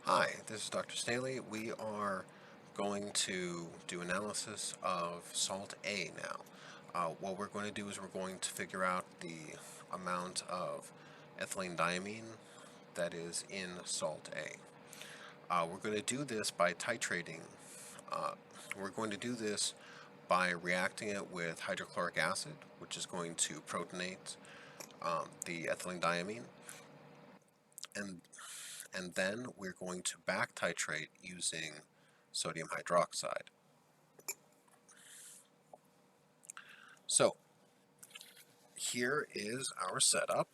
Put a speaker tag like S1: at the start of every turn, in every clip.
S1: Hi, this is Dr. Staley. We are going to do analysis of Salt A now. What we're going to do is we're going to figure out the amount of ethylenediamine that is in Salt A. We're going to do this by titrating. Uh, we're going to do this by reacting it with hydrochloric acid, which is going to protonate the ethylenediamine, and and then we're going to back titrate using sodium hydroxide. So here is our setup.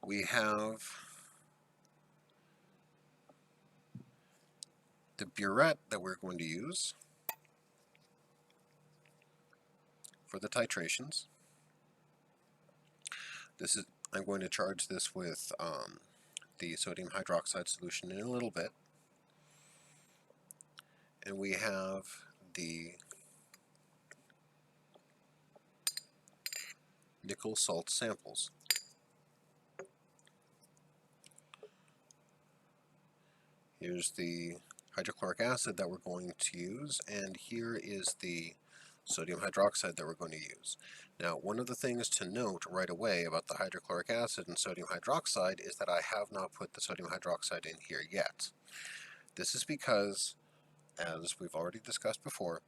S1: We have the burette that we're going to use for the titrations. I'm going to charge this with the sodium hydroxide solution in a little bit. And we have the nickel salt samples. Here's the hydrochloric acid that we're going to use, and here is the sodium hydroxide that we're going to use. Now, one of the things to note right away about the hydrochloric acid and sodium hydroxide is that I have not put the sodium hydroxide in here yet. This is because, as we've already discussed before,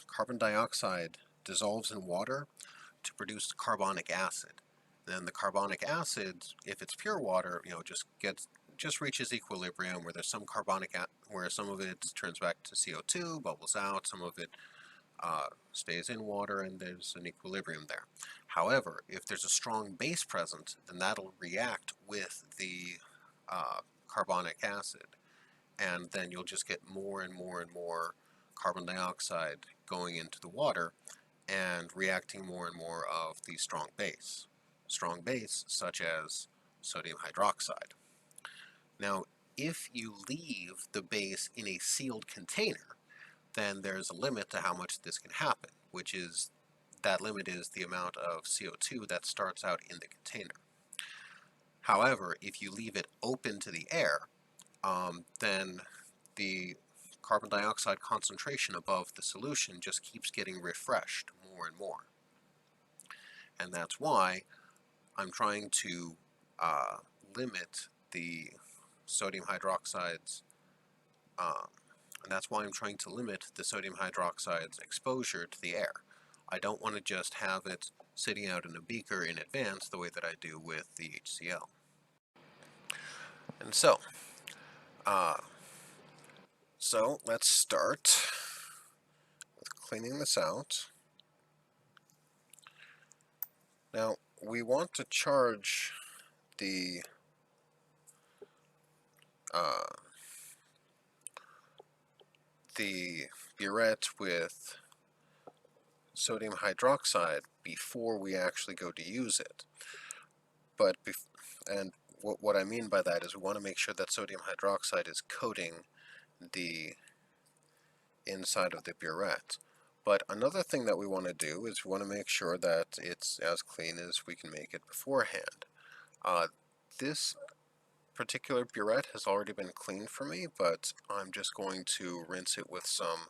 S1: carbon dioxide dissolves in water to produce carbonic acid. Then the carbonic acid, if it's pure water, just reaches equilibrium where there's some where some of it turns back to CO2, bubbles out, some of it stays in water, and there's an equilibrium there. However, if there's a strong base present, then that'll react with the carbonic acid, and then you'll just get more and more and more carbon dioxide going into the water and reacting more and more of the strong base. Strong base such as sodium hydroxide. Now, if you leave the base in a sealed container, then there's a limit to how much this can happen, which is that limit is the amount of CO2 that starts out in the container. However, if you leave it open to the air, then the carbon dioxide concentration above the solution just keeps getting refreshed more and more. And that's why I'm trying to limit the sodium hydroxide's and that's why I'm trying to limit the sodium hydroxide's exposure to the air. I don't want to just have it sitting out in a beaker in advance the way that I do with the HCl. And so let's start with cleaning this out. Now, we want to charge the burette with sodium hydroxide before we actually go to use it. What I mean by that is we want to make sure that sodium hydroxide is coating the inside of the burette. But another thing that we want to do is we want to make sure that it's as clean as we can make it beforehand. This particular burette has already been cleaned for me, but I'm just going to rinse it with some.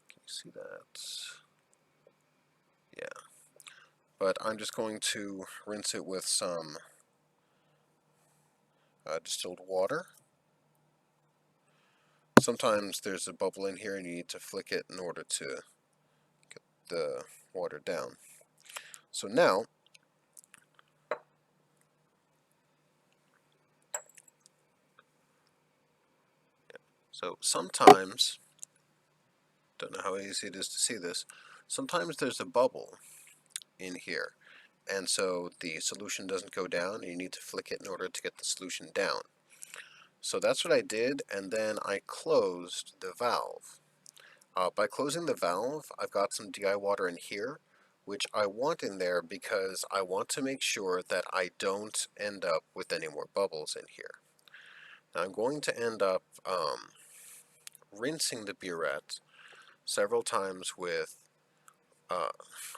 S1: Can you see that? Yeah. But I'm just going to rinse it with some distilled water. Sometimes there's a bubble in here and you need to flick it in order to get the water down. So now, sometimes, don't know how easy it is to see this, sometimes there's a bubble in here, and so the solution doesn't go down, and you need to flick it in order to get the solution down. So that's what I did, and then I closed the valve. By closing the valve, I've got some DI water in here, which I want in there because I want to make sure that I don't end up with any more bubbles in here. Now I'm going to end up rinsing the burette several times with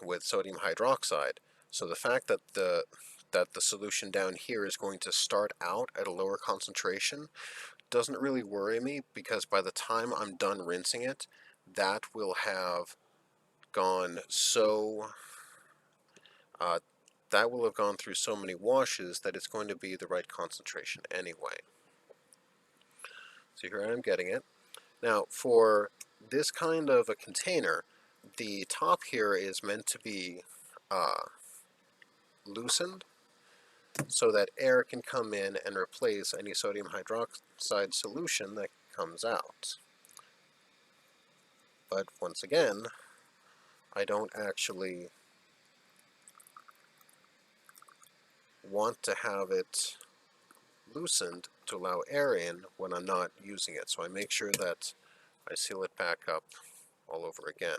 S1: with sodium hydroxide. So the fact that the solution down here is going to start out at a lower concentration doesn't really worry me, because by the time I'm done rinsing it, that will have gone so that will have gone through so many washes that it's going to be the right concentration anyway. So here I am getting it. Now, for this kind of a container, the top here is meant to be loosened so that air can come in and replace any sodium hydroxide solution that comes out. But once again, I don't actually want to have it loosened to allow air in when I'm not using it. So I make sure that I seal it back up all over again.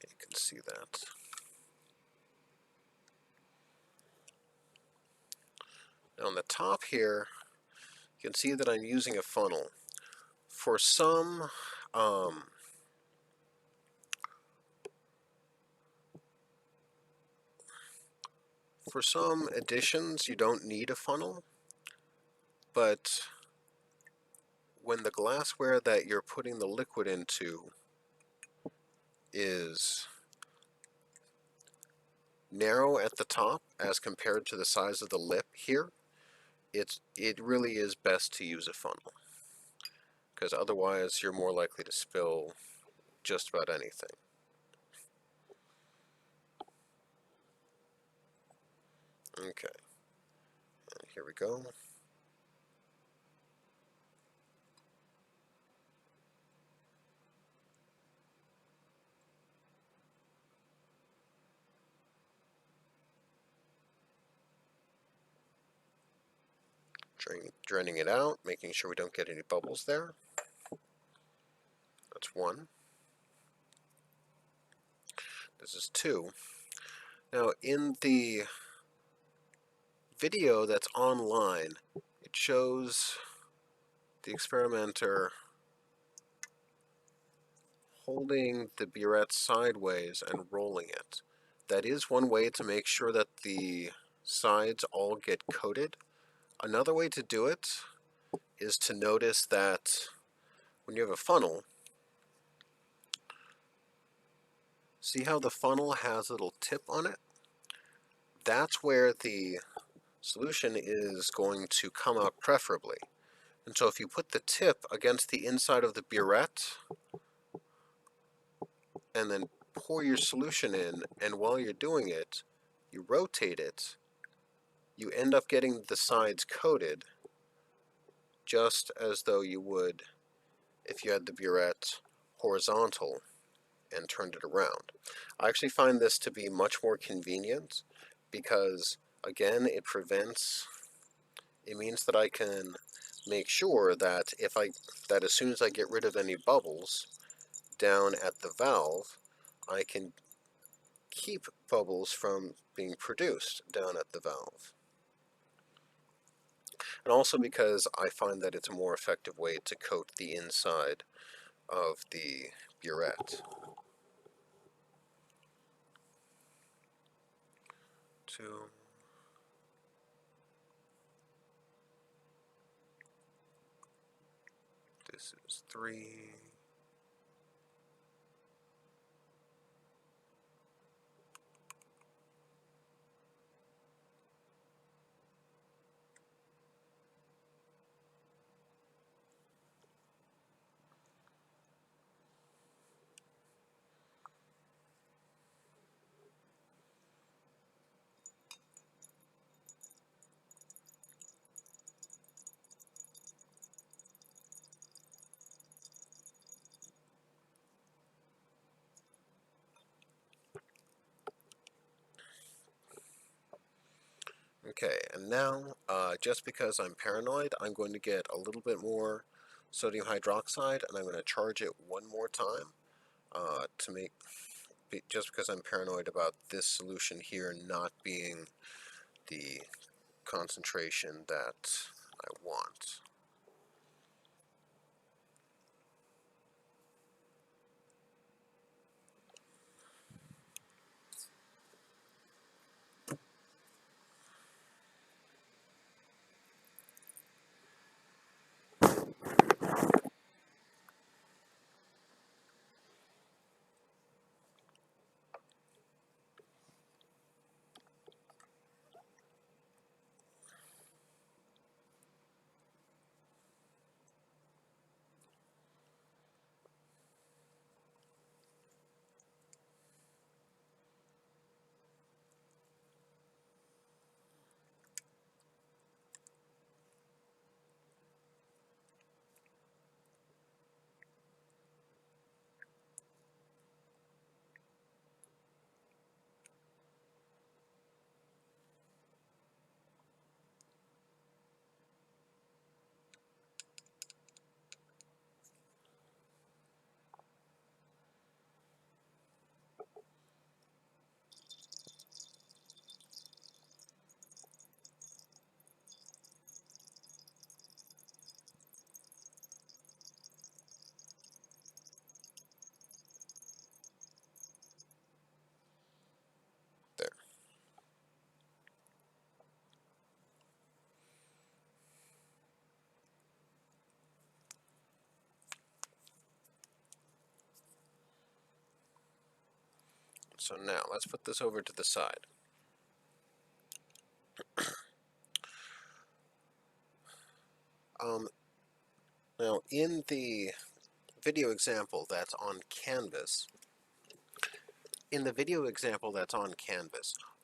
S1: You can see that. Now on the top here, you can see that I'm using a funnel. For some additions, you don't need a funnel, but when the glassware that you're putting the liquid into is narrow at the top as compared to the size of the lip here, it really is best to use a funnel, because otherwise you're more likely to spill just about anything. Okay, and here we go. Draining it out, making sure we don't get any bubbles there. That's one. This is two. Now in the video that's online, it shows the experimenter holding the burette sideways and rolling it. That is one way to make sure that the sides all get coated. Another way to do it is to notice that when you have a funnel, see how the funnel has a little tip on it? That's where the solution is going to come out preferably. And so if you put the tip against the inside of the burette and then pour your solution in, and while you're doing it, you rotate it, you end up getting the sides coated just as though you would if you had the burette horizontal and turned it around. I actually find this to be much more convenient because, again, it means that I can make sure that that as soon as I get rid of any bubbles down at the valve, I can keep bubbles from being produced down at the valve. And also because I find that it's a more effective way to coat the inside of the burette. Two. This is three. Okay, and now, just because I'm paranoid, I'm going to get a little bit more sodium hydroxide, and I'm going to charge it one more time to make, just because I'm paranoid about this solution here not being the concentration that I want. There. So now let's put this over to the side. Now in the video example that's on Canvas,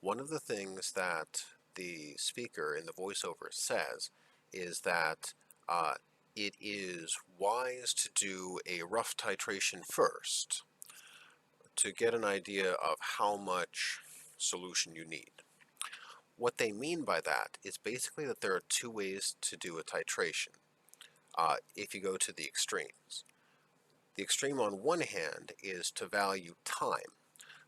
S1: one of the things that the speaker in the voiceover says is that it is wise to do a rough titration first to get an idea of how much solution you need. What they mean by that is basically that there are two ways to do a titration if you go to the extremes. The extreme on one hand is to value time.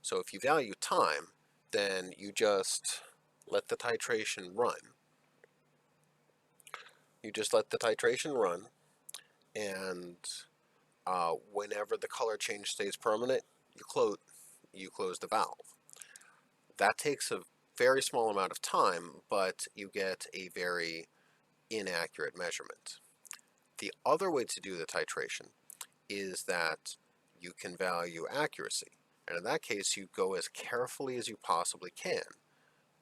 S1: So if you value time, then you just let the titration run. And whenever the color change stays permanent, you close the valve. That takes a very small amount of time, but you get a very inaccurate measurement. The other way to do the titration is that you can value accuracy. And in that case, you go as carefully as you possibly can,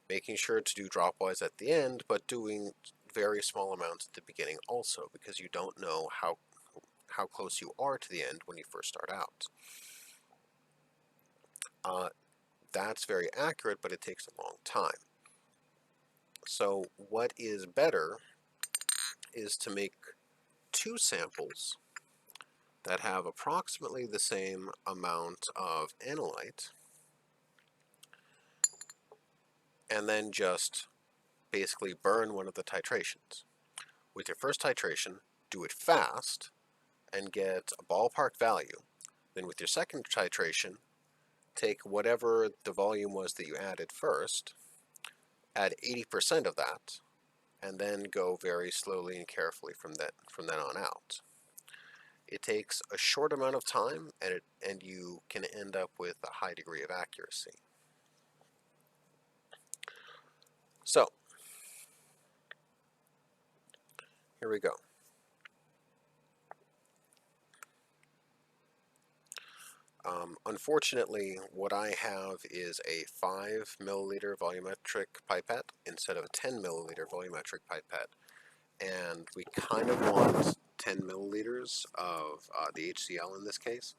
S1: making sure to do dropwise at the end, but doing very small amounts at the beginning also, because you don't know how close you are to the end when you first start out. That's very accurate, but it takes a long time. So what is better is to make two samples that have approximately the same amount of analyte, and then just basically burn one of the titrations. With your first titration, do it fast and get a ballpark value. Then with your second titration, take whatever the volume was that you added first, add 80% of that, and then go very slowly and carefully from then on out. It takes a short amount of time, and you can end up with a high degree of accuracy. So, here we go. Unfortunately, what I have is a 5 milliliter volumetric pipette instead of a 10 milliliter volumetric pipette. And we kind of want 10 milliliters of the HCl in this case.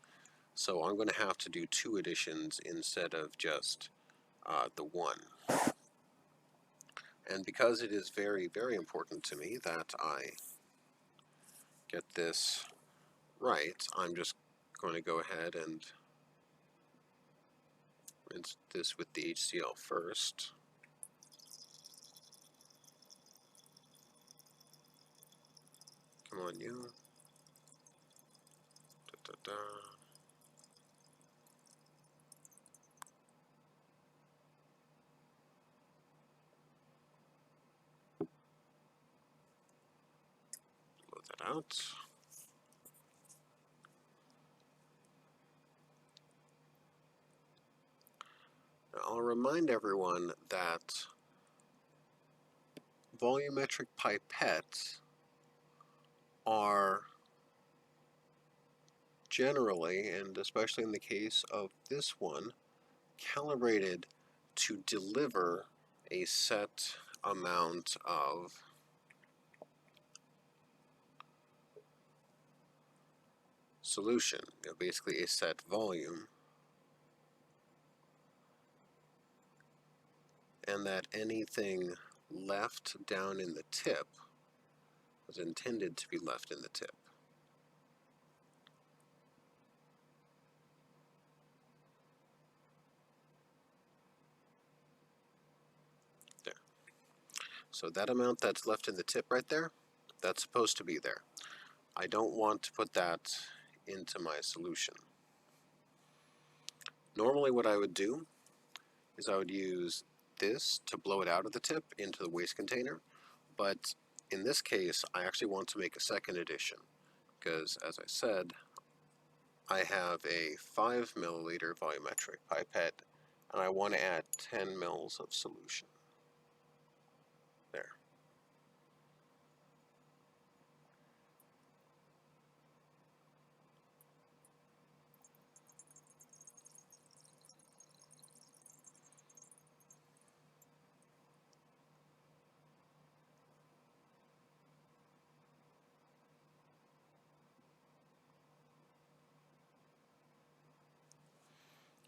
S1: So I'm going to have to do 2 additions instead of just the 1. And because it is very, very important to me that I get this right, I'm just going to go ahead and rinse this with the HCl first. Come on, you. da. Blow that out. Now, I'll remind everyone that volumetric pipettes are generally, and especially in the case of this one, calibrated to deliver a set amount of solution, basically a set volume, and that anything left down in the tip was intended to be left in the tip. There. So that amount that's left in the tip right there, that's supposed to be there. I don't want to put that into my solution. Normally what I would do is I would use this to blow it out of the tip into the waste container, but in this case I actually want to make a second addition because, as I said, I have a 5 milliliter volumetric pipette and I want to add 10 mils of solution. There.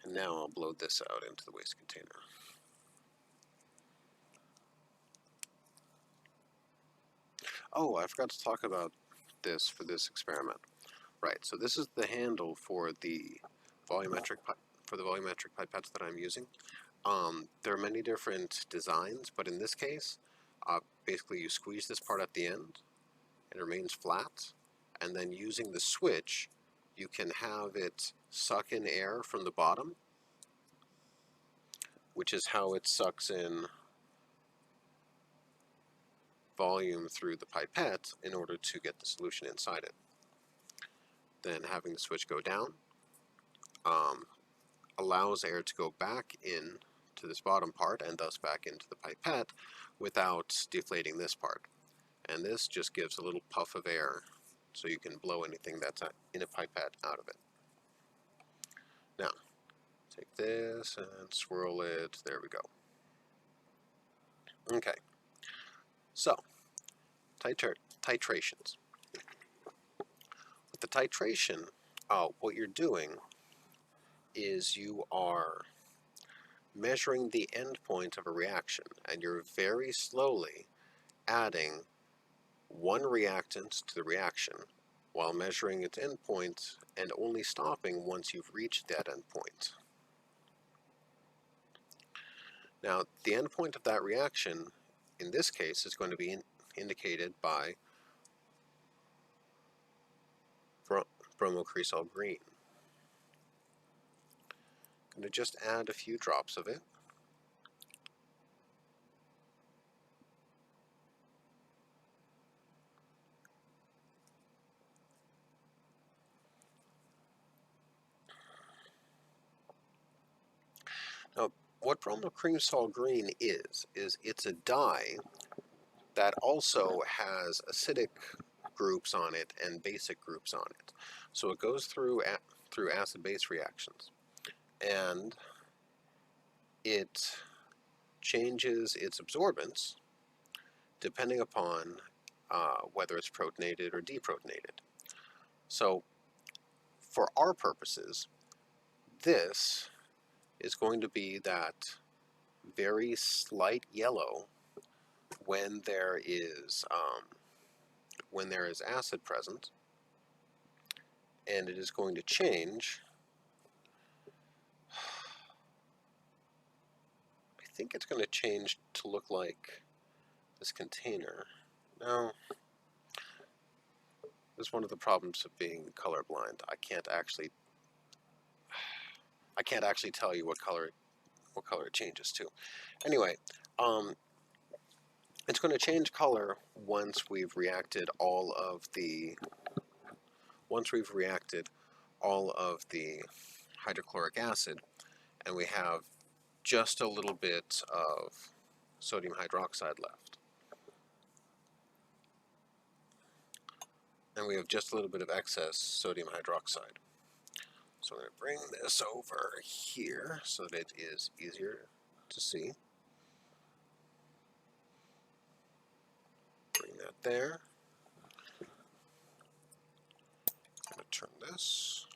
S1: And now I'll blow this out into the waste container. Oh, I forgot to talk about this for this experiment. Right, so this is the handle for the volumetric pipettes that I'm using. There are many different designs, but in this case, basically you squeeze this part at the end, it remains flat, and then using the switch, you can have it suck in air from the bottom, which is how it sucks in volume through the pipette in order to get the solution inside it. Then having the switch go down allows air to go back in to this bottom part and thus back into the pipette without deflating this part. And this just gives a little puff of air so you can blow anything that's in a pipette out of it. Now, take this and swirl it. There we go. Okay. So, titrations. With the titration, what you're doing is you are measuring the end point of a reaction, and you're very slowly adding one reactant to the reaction while measuring its endpoint and only stopping once you've reached that endpoint. Now, the endpoint of that reaction, in this case, is going to be indicated by bromocresol green. I'm going to just add a few drops of it. Now, what bromocresol green is it's a dye that also has acidic groups on it and basic groups on it. So it goes through acid-base reactions, and it changes its absorbance depending upon whether it's protonated or deprotonated. So for our purposes, this is going to be that very slight yellow when there is acid present, and it is going to change. I think it's going to change to look like this container. No. This is one of the problems of being colorblind. I can't actually tell you what color it changes to. Anyway, it's going to change color once we've reacted all of the hydrochloric acid, and we have just a little bit of sodium hydroxide left. And we have just a little bit of excess sodium hydroxide. So I'm going to bring this over here so that it is easier to see. Bring that there. I'm going to turn this.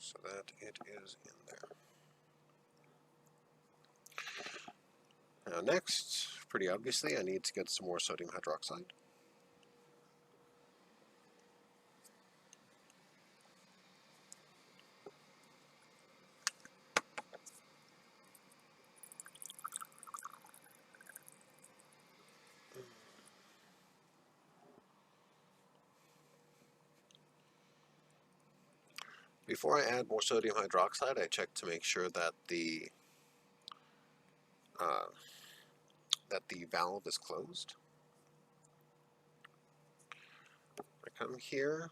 S1: So that it is in there. Now next, pretty obviously, I need to get some more sodium hydroxide. Before I add more sodium hydroxide, I check to make sure that the valve is closed. I come here,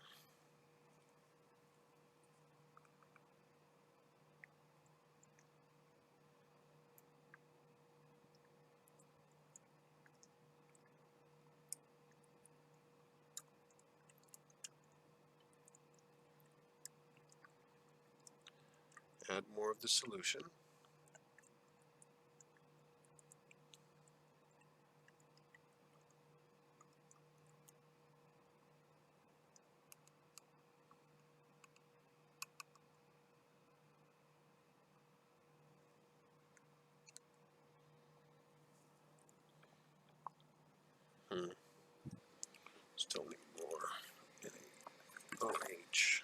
S1: add more of the solution. Still need more OH.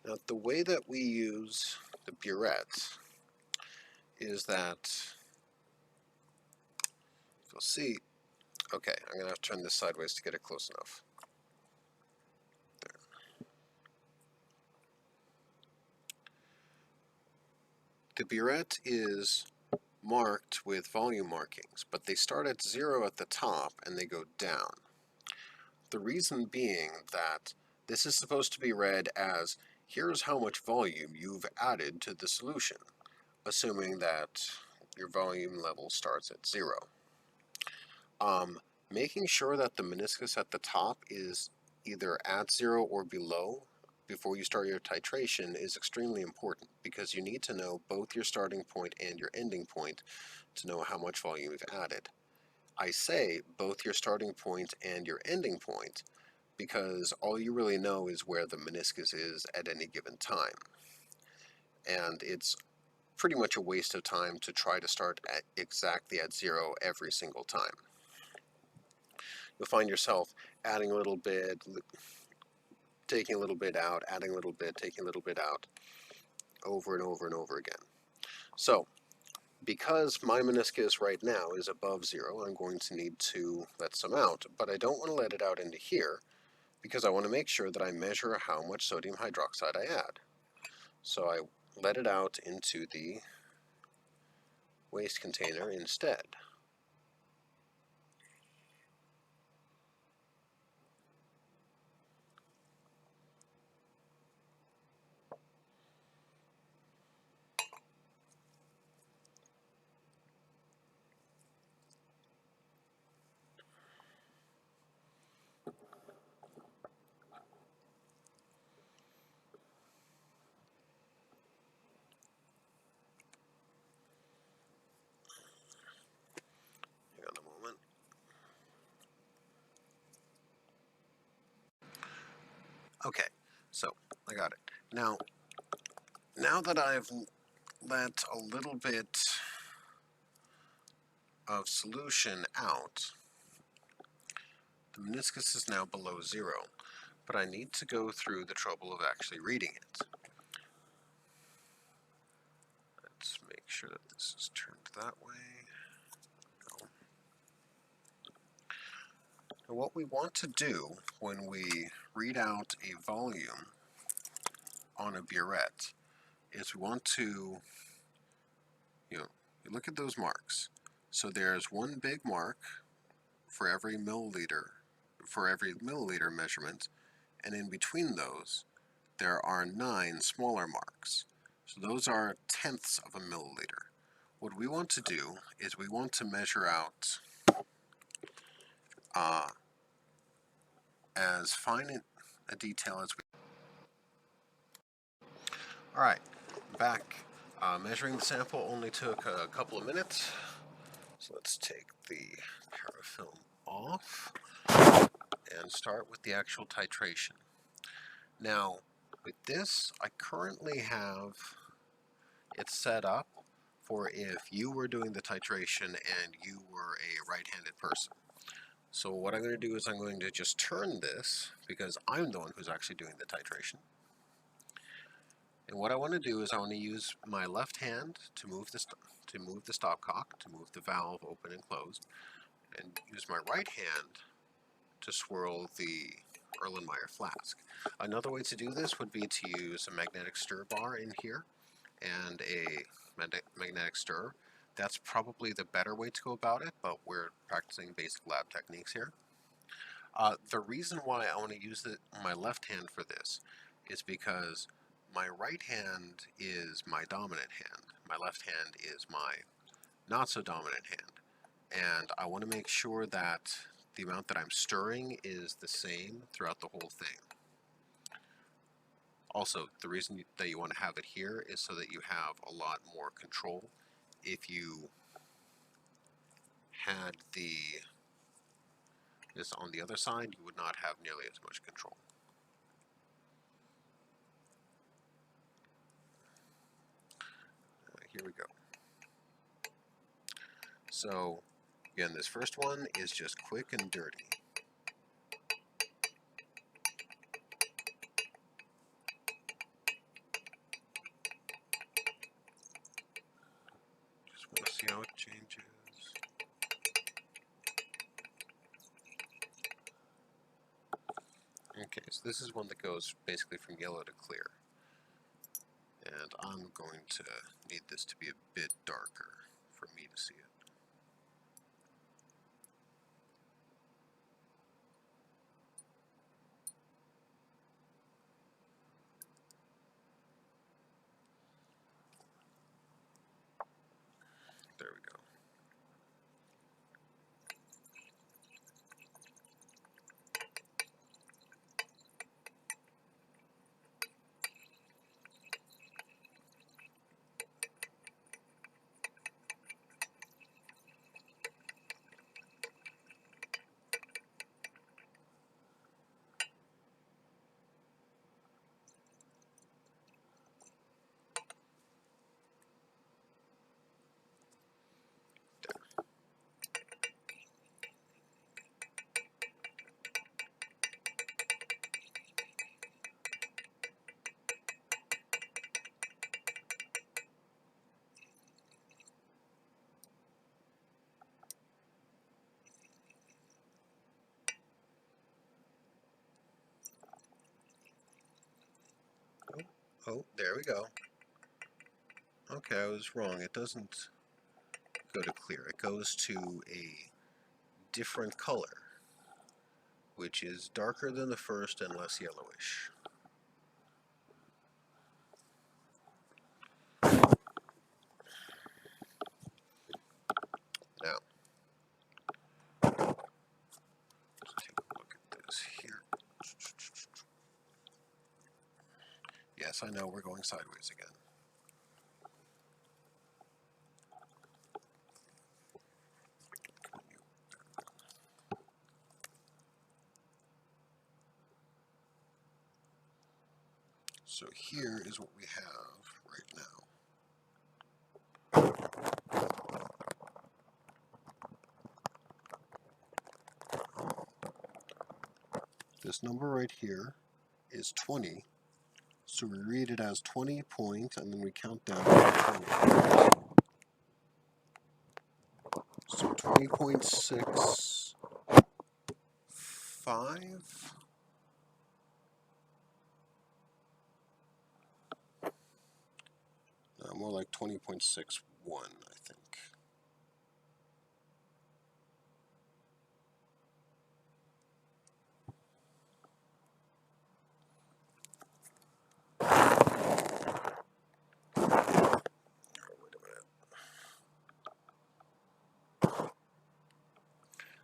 S1: Now, the way that we use the burette is that, you'll see, okay, I'm going to have to turn this sideways to get it close enough. There. The burette is marked with volume markings, but they start at 0 at the top and they go down. The reason being that this is supposed to be read as, here's how much volume you've added to the solution, assuming that your volume level starts at 0. Making sure that the meniscus at the top is either at 0 or below before you start your titration is extremely important, because you need to know both your starting point and your ending point to know how much volume you've added. I say both your starting point and your ending point because all you really know is where the meniscus is at any given time. And it's pretty much a waste of time to try to start exactly at 0 every single time. You'll find yourself adding a little bit, taking a little bit out, adding a little bit, taking a little bit out, over and over and over again. So, because my meniscus right now is above 0, I'm going to need to let some out, but I don't want to let it out into here because I want to make sure that I measure how much sodium hydroxide I add. So I let it out into the waste container instead. Okay, so I got it. Now that I've let a little bit of solution out, the meniscus is now below 0, but I need to go through the trouble of actually reading it. Let's make sure that this is turned that way. Now what we want to do when we read out a volume on a burette is we want to, you look at those marks. So there's one big mark for every milliliter measurement, and in between those there are 9 smaller marks. So those are tenths of a milliliter. What we want to do is we want to measure out as fine a detail as we. Alright, back. Measuring the sample only took a couple of minutes. So let's take the parafilm off and start with the actual titration. Now, with this, I currently have it set up for if you were doing the titration and you were a right-handed person. So what I'm going to do is I'm going to just turn this, because I'm the one who's actually doing the titration. And what I want to do is I want to use my left hand to move the stopcock, to move the valve open and closed, and use my right hand to swirl the Erlenmeyer flask. Another way to do this would be to use a magnetic stir bar in here and a magnetic stir. That's probably the better way to go about it, but we're practicing basic lab techniques here. The reason why I want to use my left hand for this is because my right hand is my dominant hand. My left hand is my not so dominant hand. And I want to make sure that the amount that I'm stirring is the same throughout the whole thing. Also, the reason that you want to have it here is so that you have a lot more control. If you had this on the other side, you would not have nearly as much control. Here we go. So, again, this first one is just quick and dirty. Just want to see how it changes. Okay, so this is one that goes basically from yellow to clear. And I'm going to need this to be a bit darker for me to see it. There we go. Oh, there we go. Okay, I was wrong. It doesn't go to clear. It goes to a different color, which is darker than the first and less yellowish. Now, let's take a look at this here. Yes, I know we're going sideways again. So here is what we have right now. This number right here is 20. So we read it as 20 point, and then we count down to 20. So 20.65. More like 20.61, I think.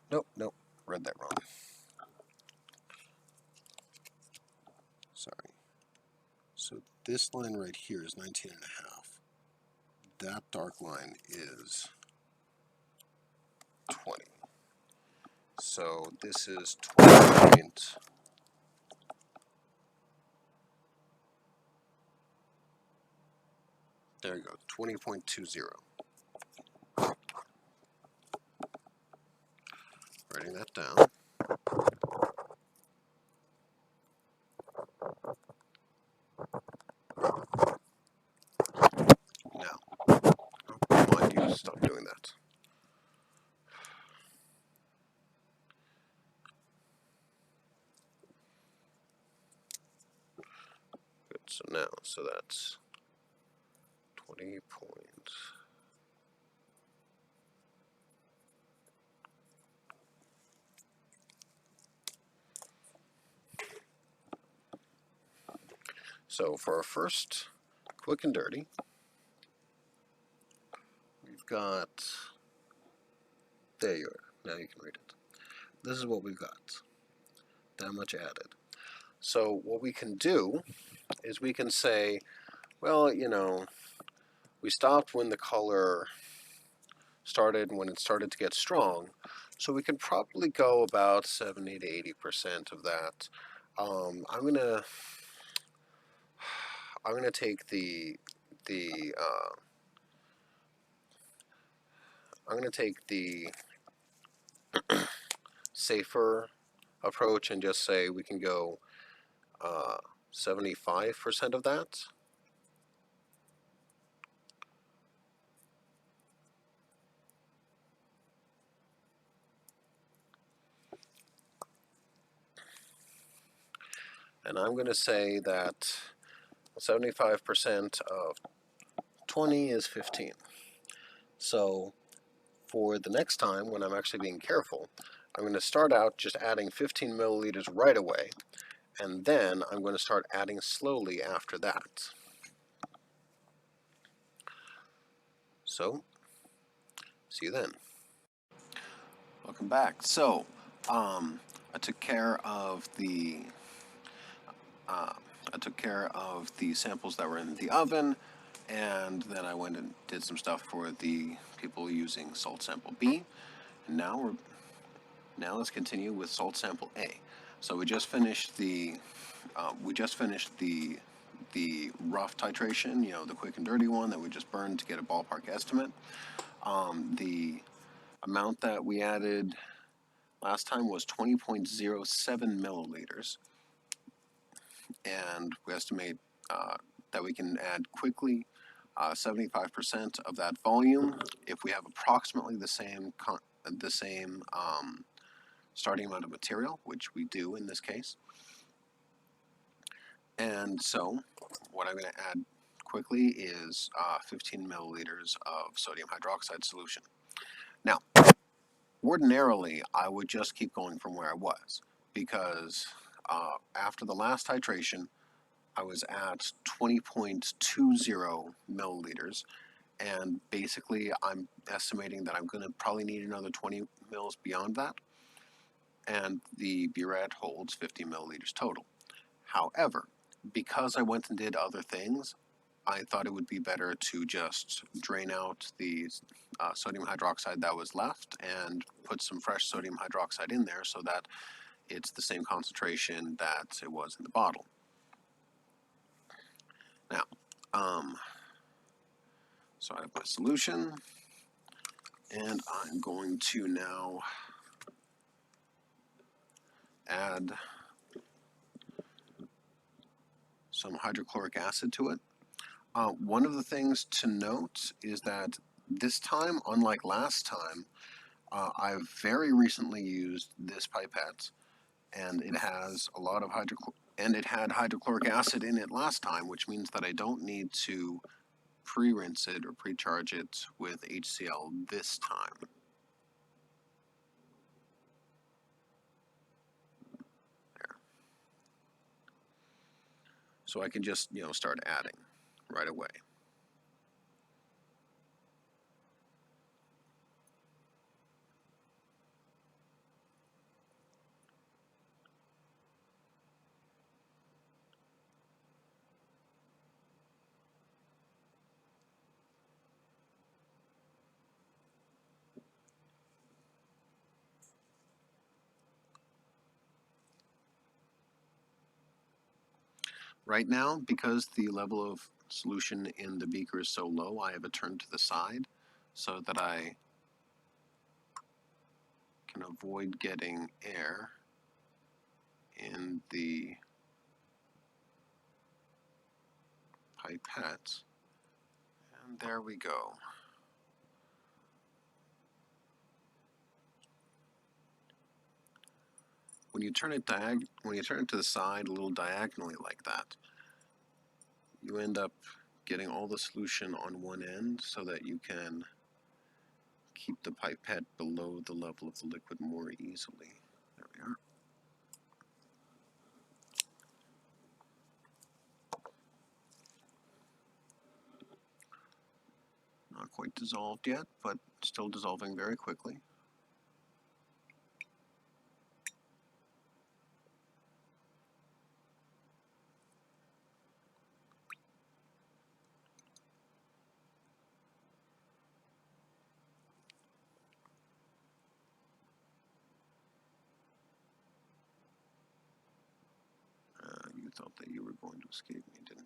S1: Nope, read that wrong. Sorry. So this line right here is 19 and a half. That dark line is 20. So this is 20. There you go, 20.20. Writing that down. Now, I'll remind you to stop doing that. Good, so that's 20 point. So for our first quick and dirty, we've got, there you are, now you can read it. This is what we've got, that much added. So what we can do is we can say, well, we stopped when the color started, when it started to get strong, so we can probably go about 70 to 80% of that. I'm gonna take the safer approach and just say we can go 75% of that. And I'm going to say that 75% of 20 is 15. So for the next time, when I'm actually being careful, I'm going to start out just adding 15 milliliters right away, and then I'm going to start adding slowly after that. So, see you then. Welcome back. So, I took care of the samples that were in the oven, and then I went and did some stuff for the people using salt sample B. And now let's continue with salt sample A. So we just finished the rough titration, the quick and dirty one that we just burned to get a ballpark estimate. The amount that we added last time was 20.07 milliliters, and we estimate that we can add quickly 75% of that volume if we have approximately the same starting amount of material, which we do in this case. And so what I'm going to add quickly is 15 milliliters of sodium hydroxide solution. Now, ordinarily, I would just keep going from where I was, because after the last titration, I was at 20.20 milliliters, and basically I'm estimating that I'm going to probably need another 20 mils beyond that, and the burette holds 50 milliliters total. However, because I went and did other things, I thought it would be better to just drain out the sodium hydroxide that was left and put some fresh sodium hydroxide in there so that it's the same concentration that it was in the bottle. Now, so I have my solution, and I'm going to now add some hydrochloric acid to it. One of the things to note is that this time, unlike last time, I've very recently used this pipette, and it has a lot of it had hydrochloric acid in it last time, which means that I don't need to pre-rinse it or pre-charge it with HCl this time. There. So I can just, start adding right away. Right now, because the level of solution in the beaker is so low, I have it turned to the side so that I can avoid getting air in the pipette. And there we go. When you turn it to the side a little diagonally like that, you end up getting all the solution on one end so that you can keep the pipette below the level of the liquid more easily. There we are. Not quite dissolved yet, but still dissolving very quickly. You thought that you were going to escape me, didn't you?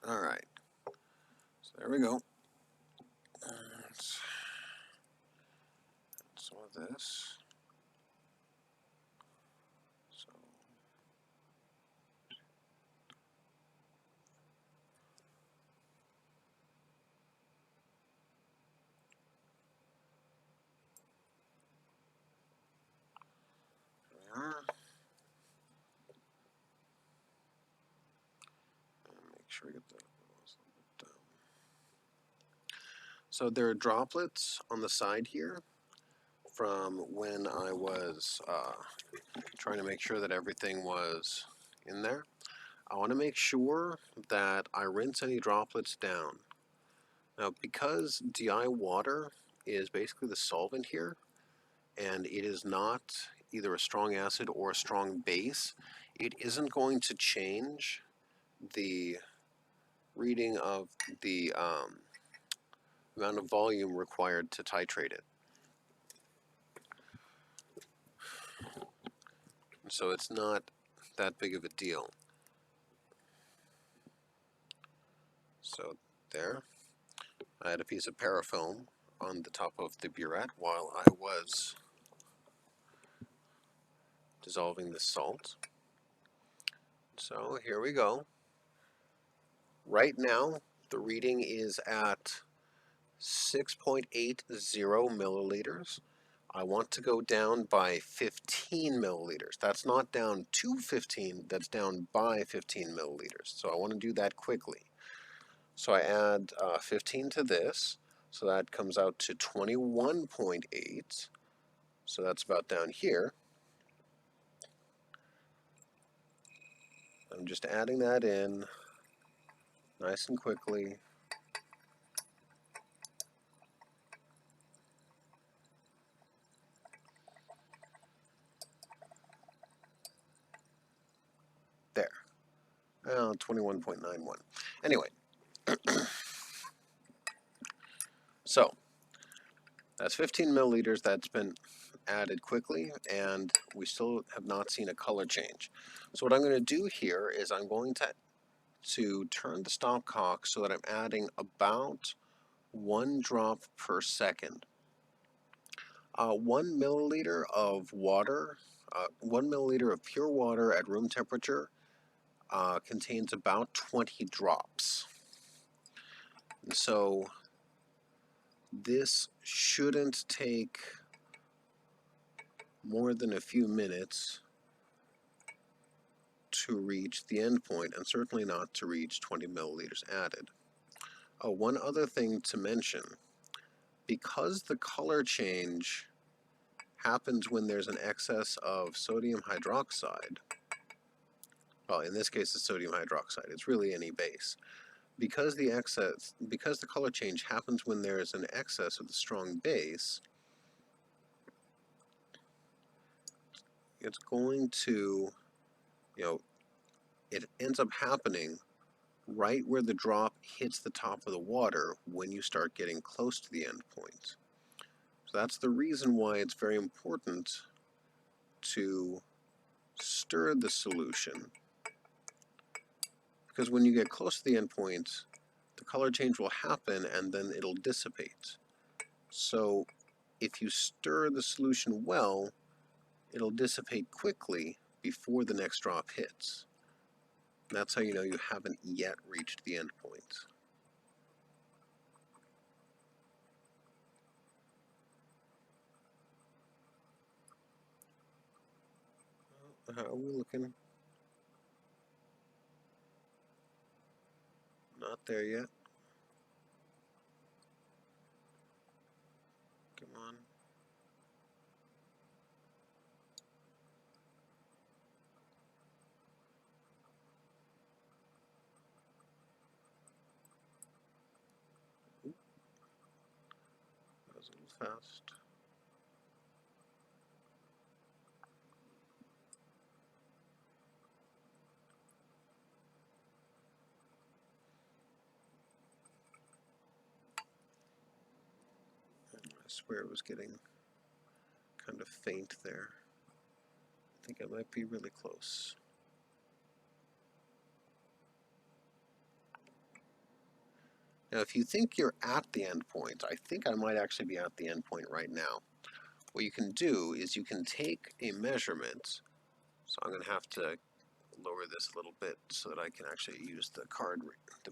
S1: All right, so there we go. And some of this. So there we are. And make sure I get the down. So there are droplets on the side here from when I was trying to make sure that everything was in there. I want to make sure that I rinse any droplets down. Now, because DI water is basically the solvent here, and it is not either a strong acid or a strong base, it isn't going to change the reading of the amount of volume required to titrate it. So it's not that big of a deal. So there, I had a piece of parafoam on the top of the burette while I was dissolving the salt. So here we go. Right now, the reading is at 6.80 milliliters. I want to go down by 15 milliliters. That's not down to 15, that's down by 15 milliliters. So I want to do that quickly. So I add 15 to this, so that comes out to 21.8. So that's about down here. I'm just adding that in nice and quickly. There. Well, 21.91. Anyway. So that's 15 milliliters that's been added quickly, and we still have not seen a color change. So what I'm going to do here is I'm going to turn the stopcock so that I'm adding about 1 drop per second. 1 milliliter of water, 1 milliliter of pure water at room temperature contains about 20 drops. And so this shouldn't take more than a few minutes to reach the end point, and certainly not to reach 20 milliliters added. Oh, one other thing to mention, because the color change happens when there's an excess of sodium hydroxide, well, in this case it's sodium hydroxide, it's really any base. Because the color change happens when there's an excess of the strong base, it's going to, it ends up happening right where the drop hits the top of the water when you start getting close to the end point. So that's the reason why it's very important to stir the solution, because when you get close to the end point, the color change will happen and then it'll dissipate. So if you stir the solution well, it'll dissipate quickly before the next drop hits. That's how you know you haven't yet reached the end point. How are we looking? Not there yet. Come on. Oop. That was a little fast. I swear it was getting kind of faint there. I think I might be really close. Now, if you think you're at the end point, I think I might actually be at the end point right now. What you can do is you can take a measurement. So I'm going to have to lower this a little bit so that I can actually use the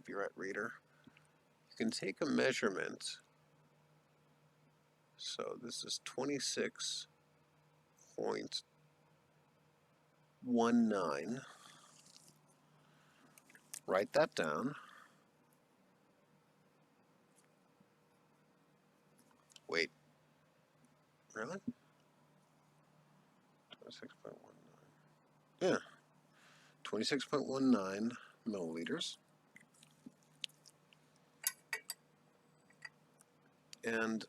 S1: Burette reader. You can take a measurement. So this is 26.19. Write that down. Wait. Really? 26.19. Yeah. 26.19 milliliters. And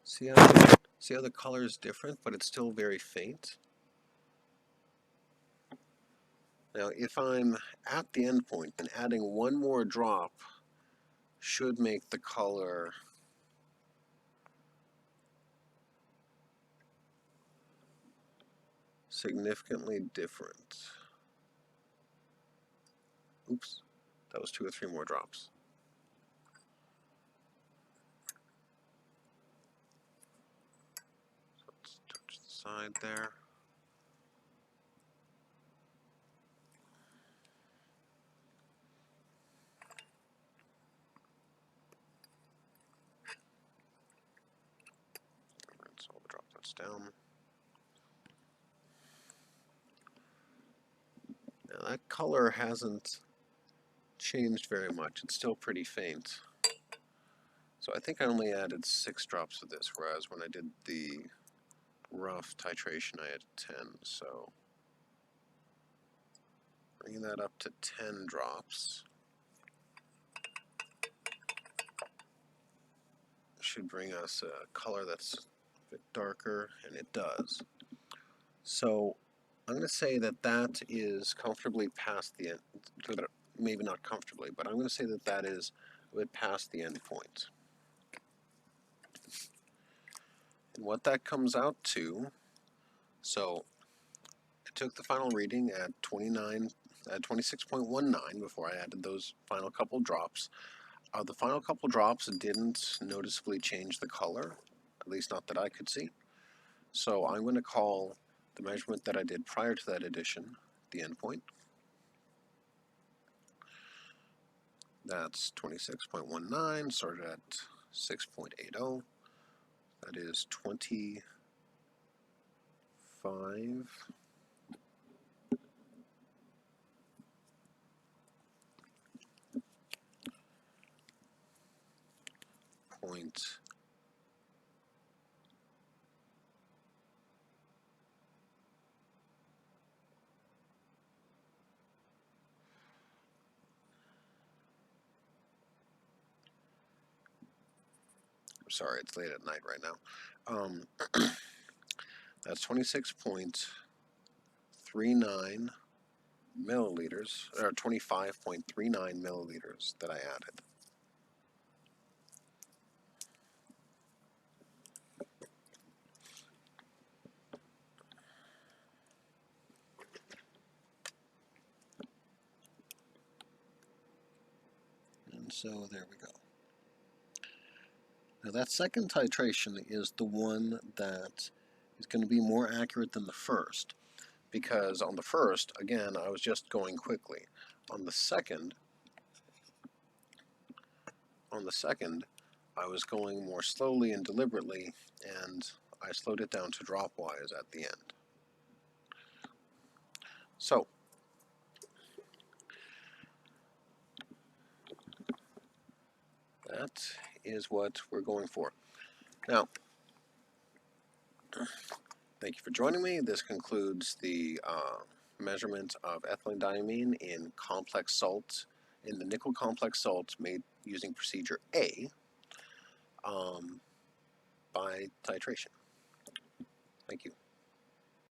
S1: see how the color is different, but it's still very faint? Now, if I'm at the end point, then adding one more drop should make the color significantly different. Oops, that was 2 or 3 more drops. So let's touch the side there. So we'll drop those down. Now that color hasn't changed very much. It's still pretty faint. So I think I only added 6 drops of this, whereas when I did the rough titration I added 10. So bringing that up to 10 drops should bring us a color that's a bit darker, and it does. So I'm going to say that that is comfortably past the end, maybe not comfortably, but I'm going to say that that is a bit past the end point. And what that comes out to, so I took the final reading at 26.19 before I added those final couple drops. The final couple drops didn't noticeably change the color, at least not that I could see. So I'm going to call the measurement that I did prior to that addition the endpoint. That's 26.19, started at 6.80. That is 25. Sorry, it's late at night right now. That's 26.39 milliliters, or 25.39 milliliters that I added. And so there we go. Now that second titration is the one that is going to be more accurate than the first, because on the first, again, I was just going quickly. On the second, I was going more slowly and deliberately, and I slowed it down to dropwise at the end. So, that is what we're going for. Now, thank you for joining me. This concludes the measurement of ethylenediamine in complex salt, in the nickel complex salt made using procedure A by titration. Thank you.